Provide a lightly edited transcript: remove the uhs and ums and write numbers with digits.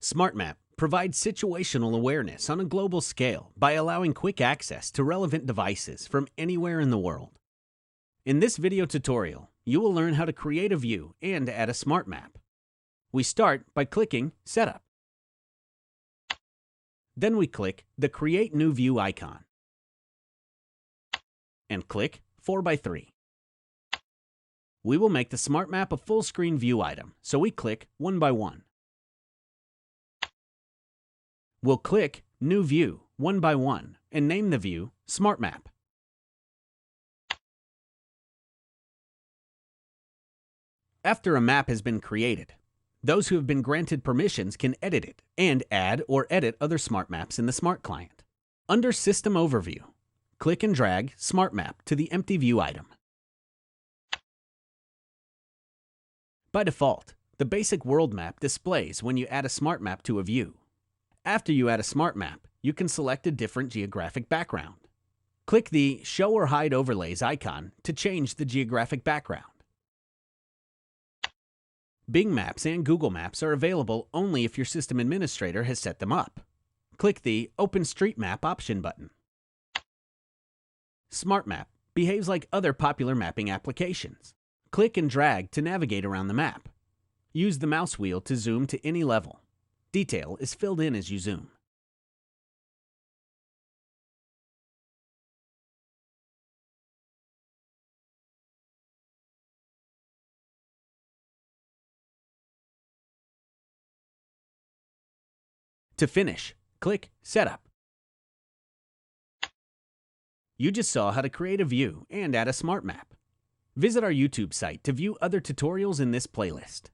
SmartMap provides situational awareness on a global scale by allowing quick access to relevant devices from anywhere in the world. In this video tutorial, you will learn how to create a view and add a SmartMap. We start by clicking Setup. Then we click the Create New View icon and click 4x3. We will make the SmartMap a full-screen view item, so we click 1x1. We'll click New View 1x1 and name the view SmartMap. After a map has been created, those who have been granted permissions can edit it and add or edit other SmartMaps in the Smart Client. Under System Overview, click and drag SmartMap to the empty view item. By default, the basic world map displays when you add a SmartMap to a view. After you add a SmartMap, you can select a different geographic background. Click the Show or Hide Overlays icon to change the geographic background. Bing Maps and Google Maps are available only if your system administrator has set them up. Click the OpenStreetMap option button. SmartMap behaves like other popular mapping applications. Click and drag to navigate around the map. Use the mouse wheel to zoom to any level. Detail is filled in as you zoom. To finish, click Setup. You just saw how to create a view and add a SmartMap. Visit our YouTube site to view other tutorials in this playlist.